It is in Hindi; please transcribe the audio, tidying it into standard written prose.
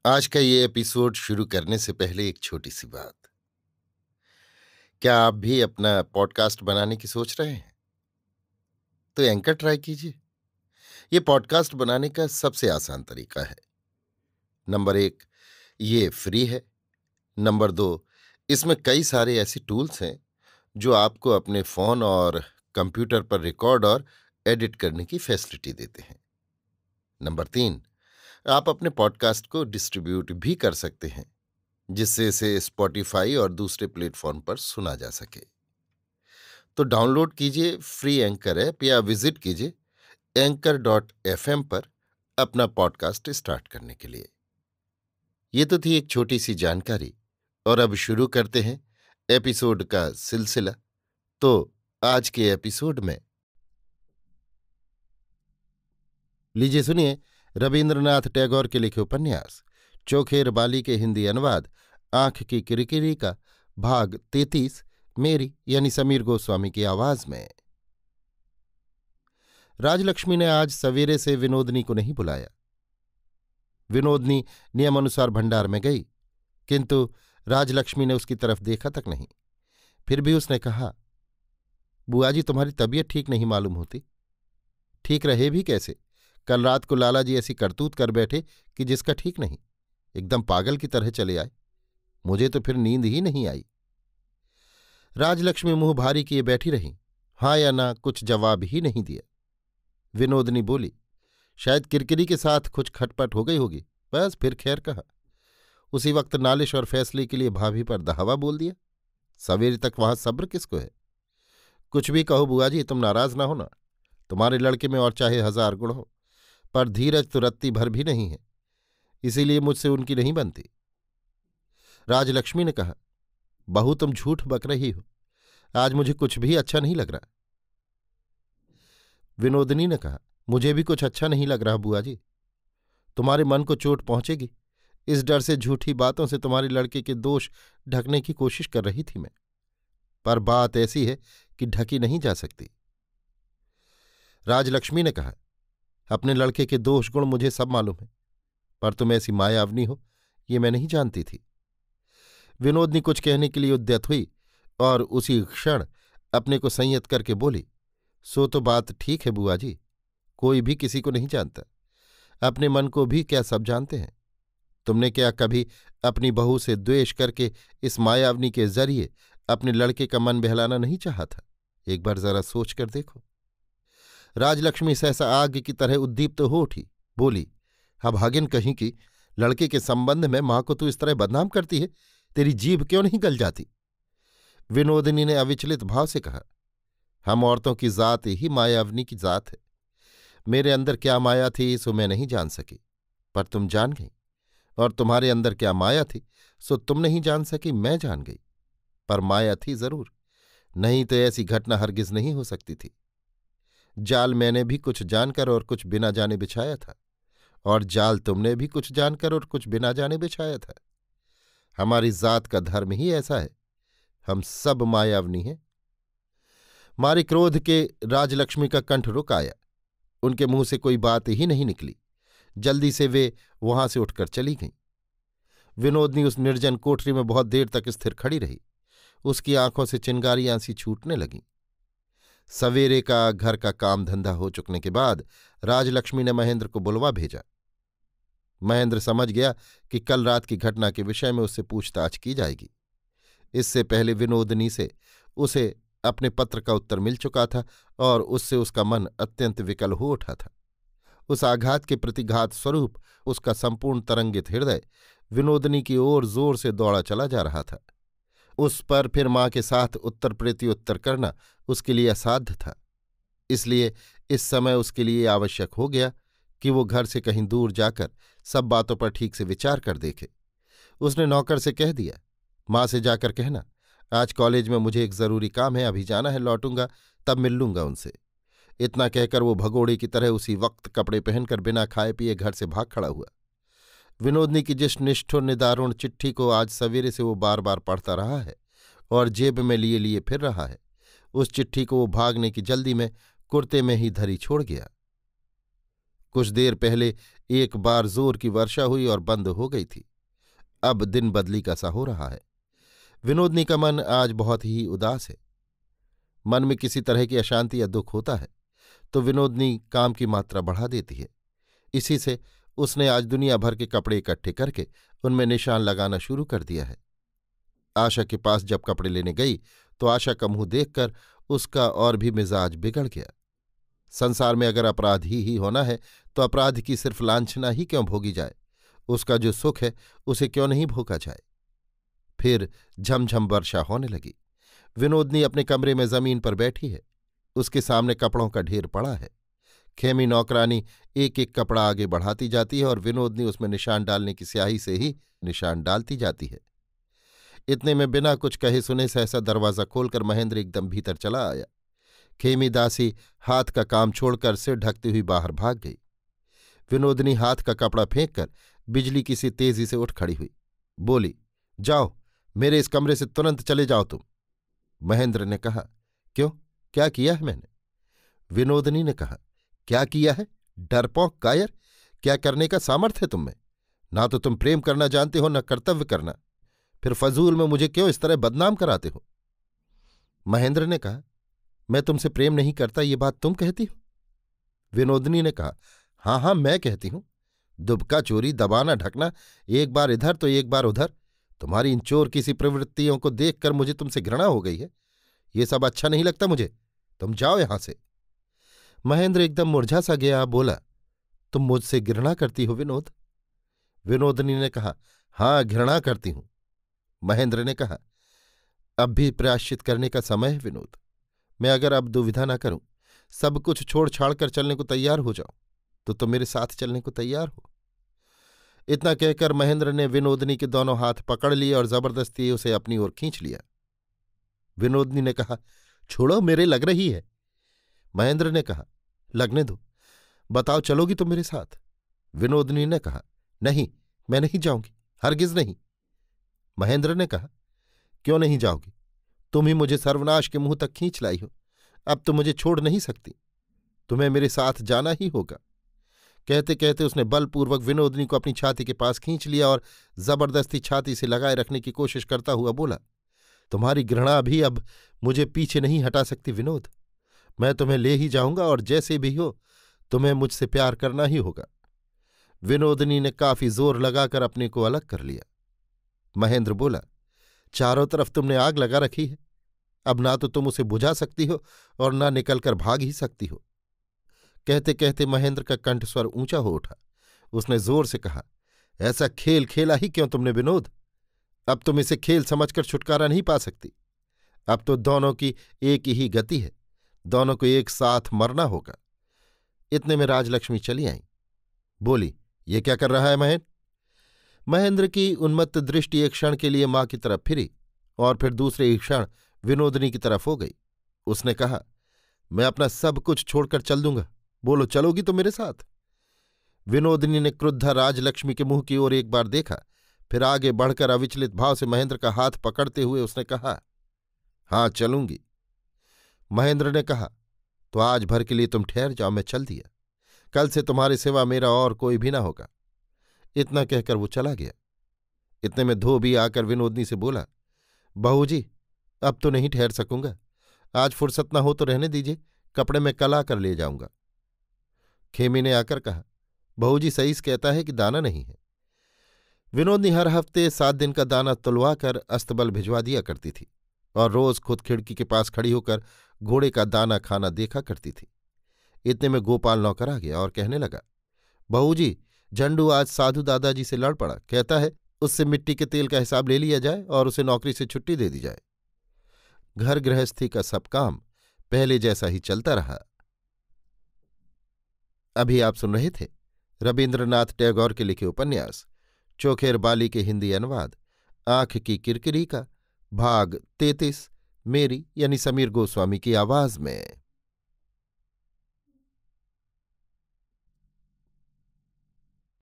आज का ये एपिसोड शुरू करने से पहले एक छोटी सी बात। क्या आप भी अपना पॉडकास्ट बनाने की सोच रहे हैं? तो एंकर ट्राई कीजिए। ये पॉडकास्ट बनाने का सबसे आसान तरीका है। नंबर 1, ये फ्री है। नंबर 2, इसमें कई सारे ऐसे टूल्स हैं जो आपको अपने फोन और कंप्यूटर पर रिकॉर्ड और एडिट करने की फैसिलिटी देते हैं। नंबर 3, आप अपने पॉडकास्ट को डिस्ट्रीब्यूट भी कर सकते हैं, जिससे इसे स्पॉटिफाई और दूसरे प्लेटफॉर्म पर सुना जा सके। तो डाउनलोड कीजिए फ्री एंकर ऐप या विजिट कीजिए anchor.fm पर अपना पॉडकास्ट स्टार्ट करने के लिए। ये तो थी एक छोटी सी जानकारी, और अब शुरू करते हैं एपिसोड का सिलसिला। तो आज के एपिसोड में लीजिए सुनिए रविन्द्रनाथ टैगोर के लिखे उपन्यास चोखेर बाली के हिंदी अनुवाद आंख की किरकिरी का भाग 33, मेरी यानी समीर गोस्वामी की आवाज में। राजलक्ष्मी ने आज सवेरे से विनोदनी को नहीं बुलाया। विनोदनी नियमानुसार भंडार में गई, किंतु राजलक्ष्मी ने उसकी तरफ देखा तक नहीं। फिर भी उसने कहा, बुआ जी तुम्हारी तबीयत ठीक नहीं मालूम होती। ठीक रहे भी कैसे? कल रात को लाला जी ऐसी करतूत कर बैठे कि जिसका ठीक नहीं। एकदम पागल की तरह चले आए। मुझे तो फिर नींद ही नहीं आई। राजलक्ष्मी मुंह भारी किए बैठी रही, हाँ या ना कुछ जवाब ही नहीं दिया। विनोदनी बोली, शायद किरकिरी के साथ कुछ खटपट हो गई होगी, बस फिर खैर कहा। उसी वक्त नालिश और फैसले के लिए भाभी पर दहावा बोल दिया। सवेरे तक वहां सब्र किसको है? कुछ भी कहो बुआ जी, तुम नाराज ना होना। तुम्हारे लड़के में और चाहे 1000 गुण हो, पर धीरज तो रत्ती भर भी नहीं है, इसीलिए मुझसे उनकी नहीं बनती। राजलक्ष्मी ने कहा, बहू तुम झूठ बक रही हो, आज मुझे कुछ भी अच्छा नहीं लग रहा। विनोदनी ने कहा, मुझे भी कुछ अच्छा नहीं लग रहा बुआ जी। तुम्हारे मन को चोट पहुंचेगी, इस डर से झूठी बातों से तुम्हारे लड़के के दोष ढकने की कोशिश कर रही थी मैं, पर बात ऐसी है कि ढकी नहीं जा सकती। राजलक्ष्मी ने कहा, अपने लड़के के दोष गुण मुझे सब मालूम है, पर तुम ऐसी मायावनी हो ये मैं नहीं जानती थी। विनोदनी कुछ कहने के लिए उद्यत हुई और उसी क्षण अपने को संयत करके बोली, सो तो बात ठीक है बुआ जी, कोई भी किसी को नहीं जानता। अपने मन को भी क्या सब जानते हैं? तुमने क्या कभी अपनी बहू से द्वेष करके इस मायावनी के जरिए अपने लड़के का मन बहलाना नहीं चाहा था? एक बार जरा सोच कर देखो। राजलक्ष्मी सहसा आग की तरह उद्दीप्त हो उठी, बोली, अभागिन कहीं की, लड़के के संबंध में मां को तू इस तरह बदनाम करती है, तेरी जीभ क्यों नहीं गल जाती? विनोदिनी ने अविचलित भाव से कहा, हम औरतों की जात ही मायावनी की जात है। मेरे अंदर क्या माया थी सो मैं नहीं जान सकी, पर तुम जान गई, और तुम्हारे अंदर क्या माया थी सो तुम नहीं जान सकी, मैं जान गई। पर माया थी जरूर, नहीं तो ऐसी घटना हरगिज नहीं हो सकती थी। जाल मैंने भी कुछ जानकर और कुछ बिना जाने बिछाया था, और जाल तुमने भी कुछ जानकर और कुछ बिना जाने बिछाया था। हमारी जात का धर्म ही ऐसा है, हम सब मायावनी हैं। मारे क्रोध के राजलक्ष्मी का कंठ रुक आया, उनके मुंह से कोई बात ही नहीं निकली। जल्दी से वे वहां से उठकर चली गईं। विनोदनी उस निर्जन कोठरी में बहुत देर तक स्थिर खड़ी रही। उसकी आंखों से चिंगारियां सी छूटने लगीं। सवेरे का घर का काम धंधा हो चुकने के बाद राजलक्ष्मी ने महेंद्र को बुलवा भेजा। महेंद्र समझ गया कि कल रात की घटना के विषय में उससे पूछताछ की जाएगी। इससे पहले विनोदनी से उसे अपने पत्र का उत्तर मिल चुका था और उससे उसका मन अत्यंत विकल हो उठा था। उस आघात के प्रतिघात स्वरूप उसका संपूर्ण तरंगित हृदय विनोदनी की ओर जोर से दौड़ा चला जा रहा था। उस पर फिर मां के साथ उत्तर प्रत्युत्तर करना उसके लिए असाध्य था। इसलिए इस समय उसके लिए आवश्यक हो गया कि वो घर से कहीं दूर जाकर सब बातों पर ठीक से विचार कर देखे। उसने नौकर से कह दिया, मां से जाकर कहना, आज कॉलेज में मुझे एक जरूरी काम है, अभी जाना है, लौटूंगा तब मिल लूंगा उनसे। इतना कहकर वो भगोड़े की तरह उसी वक्त कपड़े पहनकर बिना खाए पिए घर से भाग खड़ा हुआ। विनोदनी की जिस निष्ठुर निदारुण चिट्ठी को आज सवेरे से वो बार बार पढ़ता रहा है और जेब में लिए लिए फिर रहा है, उस चिट्ठी को वो भागने की जल्दी में कुर्ते में ही धरी छोड़ गया। कुछ देर पहले एक बार जोर की वर्षा हुई और बंद हो गई थी। अब दिन बदली का सा हो रहा है। विनोदनी का मन आज बहुत ही उदास है। मन में किसी तरह की अशांति या दुख होता है तो विनोदनी काम की मात्रा बढ़ा देती है। इसी से उसने आज दुनिया भर के कपड़े इकट्ठे करके उनमें निशान लगाना शुरू कर दिया है। आशा के पास जब कपड़े लेने गई तो आशा का मुंह देखकर उसका और भी मिजाज बिगड़ गया। संसार में अगर अपराध ही होना है तो अपराध की सिर्फ लांछना ही क्यों भोगी जाए, उसका जो सुख है उसे क्यों नहीं भोगा जाए। फिर झमझम वर्षा होने लगी। विनोदनी अपने कमरे में जमीन पर बैठी है। उसके सामने कपड़ों का ढेर पड़ा है। खेमी नौकरानी एक एक कपड़ा आगे बढ़ाती जाती है और विनोदनी उसमें निशान डालने की स्याही से ही निशान डालती जाती है। इतने में बिना कुछ कहे सुने सहसा दरवाज़ा खोलकर महेंद्र एकदम भीतर चला आया। खेमी दासी हाथ का काम छोड़कर सिर ढकती हुई बाहर भाग गई। विनोदनी हाथ का कपड़ा फेंककर बिजली की सी तेजी से उठ खड़ी हुई। बोली, जाओ, मेरे इस कमरे से तुरंत चले जाओ तुम। महेंद्र ने कहा, क्यों, क्या किया है मैंने? विनोदनी ने कहा, क्या किया है? डरपोक कायर, क्या करने का सामर्थ्य है तुम में? ना तो तुम प्रेम करना जानते हो, न कर्तव्य करना। फिर फजूल में मुझे क्यों इस तरह बदनाम कराते हो? महेंद्र ने कहा, मैं तुमसे प्रेम नहीं करता, ये बात तुम कहती हो? विनोदनी ने कहा, हाँ हाँ, मैं कहती हूं। दुबका चोरी, दबाना ढकना, एक बार इधर तो एक बार उधर। तुम्हारी इन चोर की सी प्रवृत्तियों को देखकर मुझे तुमसे घृणा हो गई है। ये सब अच्छा नहीं लगता मुझे। तुम जाओ यहां से। महेंद्र एकदम मुरझा सा गया, बोला, तुम मुझसे घृणा करती हो विनोद? विनोदनी ने कहा, हाँ, घृणा करती हूं। महेंद्र ने कहा, अब भी प्रायश्चित करने का समय है विनोद। मैं अगर अब दुविधा न करूं, सब कुछ छोड़ छाड़ कर चलने को तैयार हो जाऊं, तो तुम मेरे साथ चलने को तैयार हो? इतना कहकर महेंद्र ने विनोदनी के दोनों हाथ पकड़ लिए और जबरदस्ती उसे अपनी ओर खींच लिया। विनोदनी ने कहा, छोड़ो, मेरे लग रही है। महेंद्र ने कहा, लगने दो, बताओ, चलोगी तुम मेरे साथ? विनोदनी ने कहा, नहीं, मैं नहीं जाऊंगी, हरगिज नहीं। महेंद्र ने कहा, क्यों नहीं जाओगी? तुम ही मुझे सर्वनाश के मुंह तक खींच लाई हो, अब तो मुझे छोड़ नहीं सकती, तुम्हें मेरे साथ जाना ही होगा। कहते कहते उसने बलपूर्वक विनोदनी को अपनी छाती के पास खींच लिया और जबरदस्ती छाती से लगाए रखने की कोशिश करता हुआ बोला, तुम्हारी घृणा भी अब मुझे पीछे नहीं हटा सकती विनोद। मैं तुम्हें ले ही जाऊंगा और जैसे भी हो तुम्हें मुझसे प्यार करना ही होगा। विनोदनी ने काफी जोर लगाकर अपने को अलग कर लिया। महेंद्र बोला, चारों तरफ तुमने आग लगा रखी है, अब ना तो तुम उसे बुझा सकती हो और ना निकलकर भाग ही सकती हो। कहते कहते महेंद्र का कंठस्वर ऊंचा हो उठा। उसने जोर से कहा, ऐसा खेल खेला ही क्यों तुमने विनोद? अब तुम इसे खेल समझकर छुटकारा नहीं पा सकती। अब तो दोनों की एक ही गति है, दोनों को एक साथ मरना होगा। इतने में राजलक्ष्मी चली आई। बोली, ये क्या कर रहा है महेंद्र? महेंद्र की उन्मत्त दृष्टि एक क्षण के लिए मां की तरफ फिरी और फिर दूसरे ही क्षण विनोदनी की तरफ हो गई। उसने कहा, मैं अपना सब कुछ छोड़कर चल दूंगा, बोलो, चलोगी तो मेरे साथ? विनोदनी ने क्रुद्धा राजलक्ष्मी के मुंह की ओर एक बार देखा, फिर आगे बढ़कर अविचलित भाव से महेंद्र का हाथ पकड़ते हुए उसने कहा, हाँ, चलूंगी। महेंद्र ने कहा, तो आज भर के लिए तुम ठहर जाओ, मैं चल दिया। कल से तुम्हारे सिवा मेरा और कोई भी ना होगा। इतना कहकर वो चला गया। इतने में धोबी आकर विनोदनी से बोला, बहू जी, अब तो नहीं ठहर सकूंगा, आज फुर्सत ना हो तो रहने दीजिए, कपड़े में कल आकर ले जाऊंगा। खेमी ने आकर कहा, बहू जी सही कहता है कि दाना नहीं है। विनोदनी हर हफ्ते 7 दिन का दाना तुलवा कर अस्तबल भिजवा दिया करती थी और रोज खुद खिड़की के पास खड़ी होकर घोड़े का दाना खाना देखा करती थी। इतने में गोपाल नौकर आ गया और कहने लगा, बहू जी, झंडू आज साधु दादाजी से लड़ पड़ा, कहता है उससे मिट्टी के तेल का हिसाब ले लिया जाए और उसे नौकरी से छुट्टी दे दी जाए। घर गृहस्थी का सब काम पहले जैसा ही चलता रहा। अभी आप सुन रहे थे रबीन्द्रनाथ टैगोर के लिखे उपन्यास चोखेर बाली के हिंदी अनुवाद आंख की किरकिरी का भाग 33, मेरी यानी समीर गोस्वामी की आवाज में।